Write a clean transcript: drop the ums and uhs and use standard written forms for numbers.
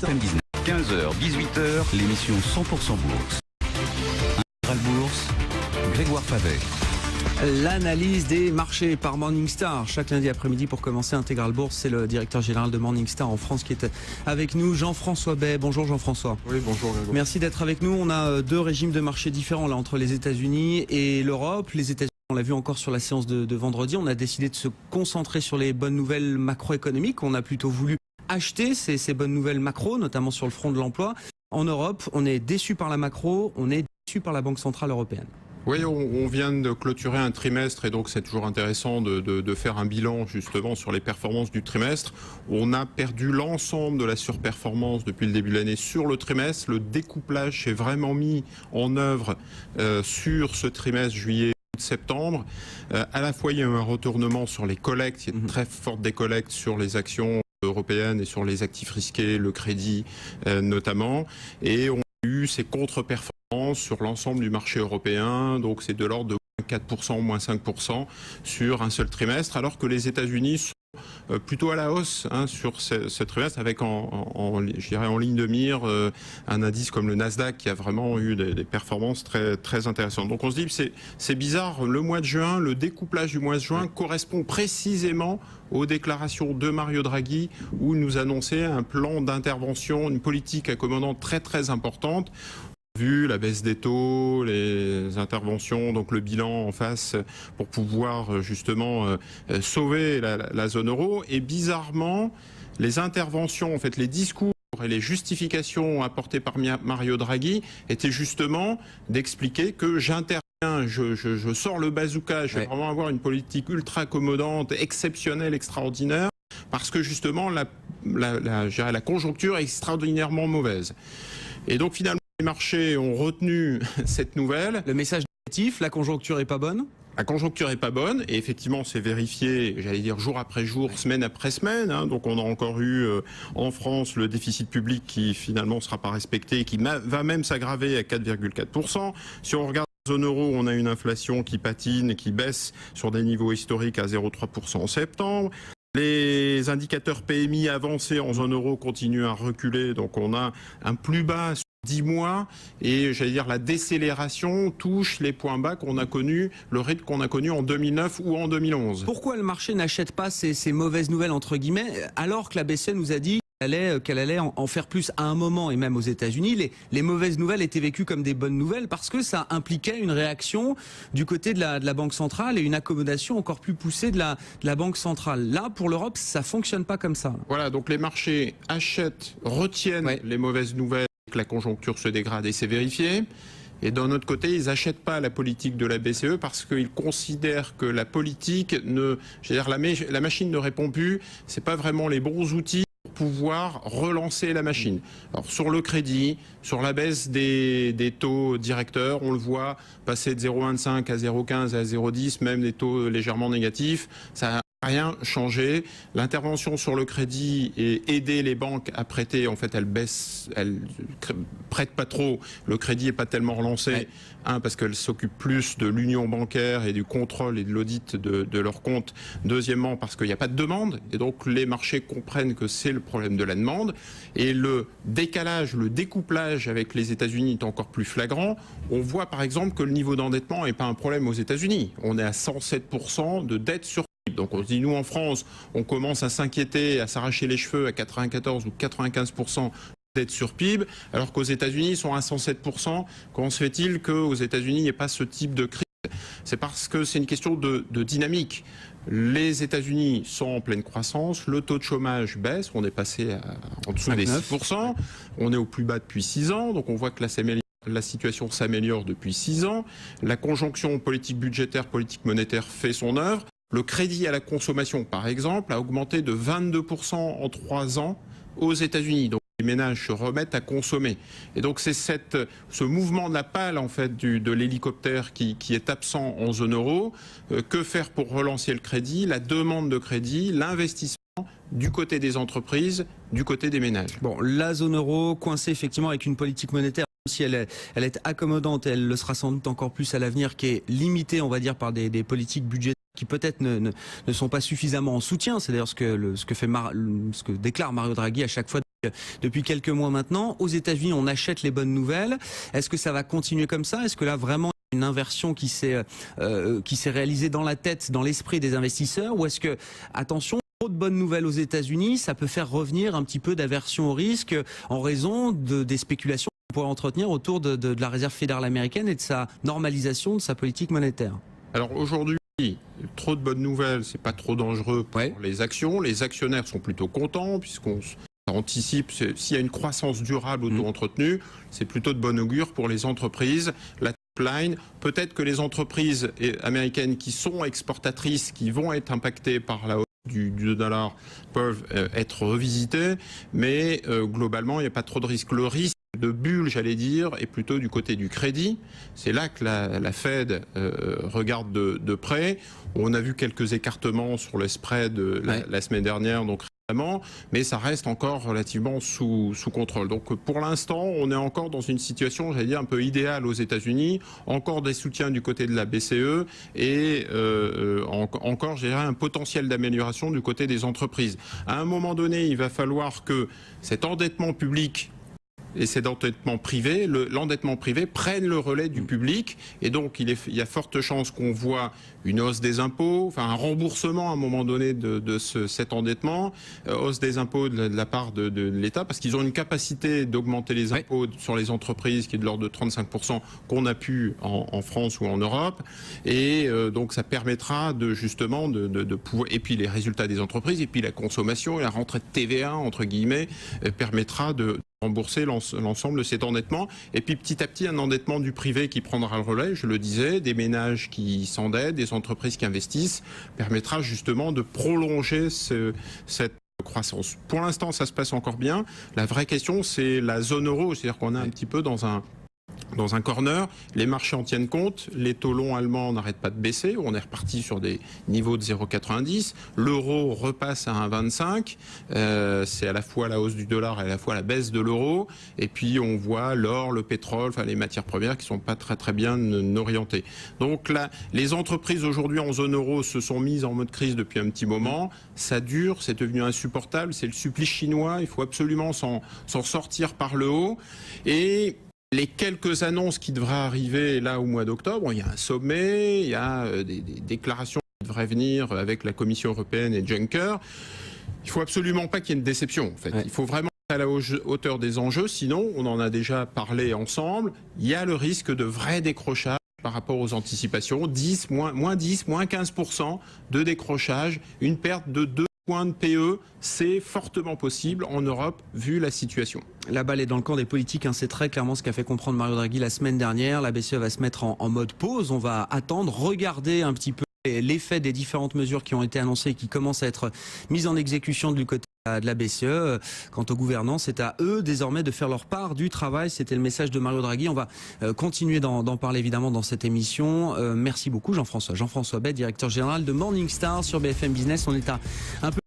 Business. 15h, 18h, l'émission 100% Bourse. Intégral Bourse, Grégoire Favet. L'analyse des marchés par Morningstar. Chaque lundi après-midi pour commencer Intégral Bourse, c'est le directeur général de Morningstar en France qui est avec nous, Jean-François Bay. Bonjour Jean-François. Oui, bonjour Grégoire. Merci d'être avec nous. On a deux régimes de marché différents là entre les États-Unis et l'Europe. Les États-Unis, on l'a vu encore sur la séance de vendredi, on a décidé de se concentrer sur les bonnes nouvelles macroéconomiques. On a plutôt voulu acheter ces bonnes nouvelles macro, notamment sur le front de l'emploi. En Europe, on est déçu par la macro, on est déçu par la Banque Centrale Européenne. Oui, on vient de clôturer un trimestre et donc c'est toujours intéressant de faire un bilan justement sur les performances du trimestre. On a perdu l'ensemble de la surperformance depuis le début de l'année sur le trimestre. Le découplage s'est vraiment mis en œuvre sur ce trimestre juillet. Septembre, à la fois il y a eu un retournement sur les collectes, il y a une très forte décollecte sur les actions européennes et sur les actifs risqués, le crédit notamment, et on a eu ces contre-performances sur l'ensemble du marché européen, donc c'est de l'ordre de moins 4%, moins 5% sur un seul trimestre, alors que les États-Unis sont plutôt à la hausse sur ce trimestre, avec je dirais en ligne de mire un indice comme le Nasdaq qui a vraiment eu des performances très, très intéressantes. Donc on se dit que c'est bizarre, le mois de juin, le découplage du mois de juin correspond précisément aux déclarations de Mario Draghi où il nous annonçait un plan d'intervention, une politique accommodante très très importante. Vu la baisse des taux, les interventions, donc le bilan en face pour pouvoir justement sauver la zone euro. Et bizarrement, les interventions, en fait, les discours et les justifications apportées par Mario Draghi étaient justement d'expliquer que j'interviens, je sors le bazooka, je vais vraiment avoir une politique ultra accommodante, exceptionnelle, extraordinaire, parce que justement la conjoncture est extraordinairement mauvaise. Et donc finalement, les marchés ont retenu cette nouvelle. Le message négatif, la conjoncture est pas bonne ? La conjoncture est pas bonne et effectivement c'est vérifié, j'allais dire jour après jour, semaine après semaine. Donc on a encore eu en France le déficit public qui finalement ne sera pas respecté, qui va même s'aggraver à 4,4%. Si on regarde la zone euro, on a une inflation qui patine et qui baisse sur des niveaux historiques à 0,3% en septembre. Les indicateurs PMI avancés en zone euro continuent à reculer, donc on a un plus bas sur 10 mois et j'allais dire la décélération touche les points bas qu'on a connus, le rythme qu'on a connu en 2009 ou en 2011. Pourquoi le marché n'achète pas ces mauvaises nouvelles entre guillemets alors que la BCE nous a dit qu'elle allait en faire plus à un moment et même aux États-Unis, les mauvaises nouvelles étaient vécues comme des bonnes nouvelles parce que ça impliquait une réaction du côté de la Banque centrale et une accommodation encore plus poussée de la Banque centrale. Là, pour l'Europe, ça fonctionne pas comme ça. Voilà, donc les marchés achètent, retiennent les mauvaises nouvelles, que la conjoncture se dégrade et c'est vérifié. Et d'un autre côté, ils n'achètent pas la politique de la BCE parce qu'ils considèrent que la politique la machine ne répond plus, c'est pas vraiment les bons outils pouvoir relancer la machine. Alors sur le crédit, sur la baisse des taux directeurs, on le voit passer de 0,25 à 0,15 à 0,10, même des taux légèrement négatifs, ça n'a rien changé. L'intervention sur le crédit et aider les banques à prêter, en fait, elle baisse, elle prête pas trop, le crédit est pas tellement relancé. Ouais. Parce qu'elle s'occupe plus de l'union bancaire et du contrôle et de l'audit de leurs comptes. Deuxièmement, parce qu'il n'y a pas de demande. Et donc, les marchés comprennent que c'est le problème de la demande. Et le décalage, le découplage avec les États-Unis est encore plus flagrant. On voit, par exemple, que le niveau d'endettement n'est pas un problème aux États-Unis. On est à 107% de dette sur PIB. Donc, on se dit, nous, en France, on commence à s'inquiéter, à s'arracher les cheveux à 94 ou 95% dette sur PIB, alors qu'aux États-Unis, ils sont à 107%. Comment se fait-il qu'aux États-Unis, il n'y ait pas ce type de crise ? C'est parce que c'est une question de dynamique. Les États-Unis sont en pleine croissance, le taux de chômage baisse, on est passé en dessous des 6%, on est au plus bas depuis 6 ans, donc on voit que la situation s'améliore depuis 6 ans, la conjonction politique budgétaire, politique monétaire fait son œuvre, le crédit à la consommation, par exemple, a augmenté de 22% en 3 ans aux États-Unis. Donc les ménages se remettent à consommer. Et donc c'est ce mouvement de la pale en fait de l'hélicoptère qui est absent en zone euro. Que faire pour relancer le crédit, la demande de crédit, l'investissement du côté des entreprises, du côté des ménages. Bon, la zone euro coincée effectivement avec une politique monétaire, si elle est accommodante, elle le sera sans doute encore plus à l'avenir, qui est limitée, on va dire, par des politiques budgétaires qui peut-être ne sont pas suffisamment en soutien. C'est d'ailleurs ce que déclare Mario Draghi à chaque fois depuis quelques mois maintenant. Aux États-Unis, on achète les bonnes nouvelles. Est-ce que ça va continuer comme ça? Est-ce que là, vraiment, une inversion qui s'est réalisée dans la tête, dans l'esprit des investisseurs? Ou est-ce que, attention, trop de bonnes nouvelles aux États-Unis, ça peut faire revenir un petit peu d'aversion au risque en raison des spéculations qu'on pourrait entretenir autour de la Réserve fédérale américaine et de sa normalisation de sa politique monétaire? Alors aujourd'hui, trop de bonnes nouvelles, c'est pas trop dangereux pour les actions. Les actionnaires sont plutôt contents puisqu'on anticipe, s'il y a une croissance durable auto-entretenue, c'est plutôt de bon augure pour les entreprises. La top line, peut-être que les entreprises américaines qui sont exportatrices, qui vont être impactées par la hausse du dollar, peuvent être revisitées, mais globalement, il n'y a pas trop de risque. Le risque de bulle, j'allais dire, est plutôt du côté du crédit. C'est là que la Fed regarde de près. On a vu quelques écartements sur les spreads la semaine dernière, donc récemment, mais ça reste encore relativement sous contrôle. Donc pour l'instant, on est encore dans une situation, j'allais dire, un peu idéale aux États-Unis. Encore des soutiens du côté de la BCE et encore, je dirais, un potentiel d'amélioration du côté des entreprises. À un moment donné, il va falloir que cet endettement public et cet endettement privé, l'endettement privé prenne le relais du public, et donc il y a forte chance qu'on voit une hausse des impôts, enfin un remboursement à un moment donné de cet endettement, hausse des impôts de la part de l'État, parce qu'ils ont une capacité d'augmenter les impôts sur les entreprises qui est de l'ordre de 35% qu'on a pu en France ou en Europe, et donc ça permettra justement de pouvoir, et puis les résultats des entreprises, et puis la consommation et la rentrée de TVA entre guillemets permettra de rembourser l'ensemble de cet endettement, et puis petit à petit un endettement du privé qui prendra le relais, je le disais, des ménages qui s'endettent, des entreprises qui investissent, permettra justement de prolonger cette croissance. Pour l'instant, ça se passe encore bien. La vraie question, c'est la zone euro, c'est-à-dire qu'on est un petit peu dans un corner, les marchés en tiennent compte, les taux longs allemands n'arrêtent pas de baisser, on est reparti sur des niveaux de 0,90, l'euro repasse à 1,25, c'est à la fois la hausse du dollar et à la fois la baisse de l'euro, et puis on voit l'or, le pétrole, enfin les matières premières qui sont pas très bien orientées. Donc là, les entreprises aujourd'hui en zone euro se sont mises en mode crise depuis un petit moment, ça dure, c'est devenu insupportable, c'est le supplice chinois, il faut absolument s'en sortir par le haut, et les quelques annonces qui devraient arriver là au mois d'octobre, il y a un sommet, il y a des déclarations qui devraient venir avec la Commission européenne et Juncker. Il ne faut absolument pas qu'il y ait une déception. En fait. Il faut vraiment être à la hauteur des enjeux, sinon, on en a déjà parlé ensemble, il y a le risque de vrai décrochage par rapport aux anticipations, moins 10, moins 15% de décrochage, une perte de 2 points de PE, c'est fortement possible en Europe vu la situation. La balle est dans le camp des politiques, c'est très clairement ce qu'a fait comprendre Mario Draghi la semaine dernière. La BCE va se mettre en mode pause, on va attendre, regarder un petit peu l'effet des différentes mesures qui ont été annoncées et qui commencent à être mises en exécution du côté de la BCE. Quant aux gouvernants, c'est à eux désormais de faire leur part du travail. C'était le message de Mario Draghi. On va continuer d'en parler évidemment dans cette émission. Merci beaucoup Jean-François Bey, directeur général de Morningstar sur BFM Business. On est à un peu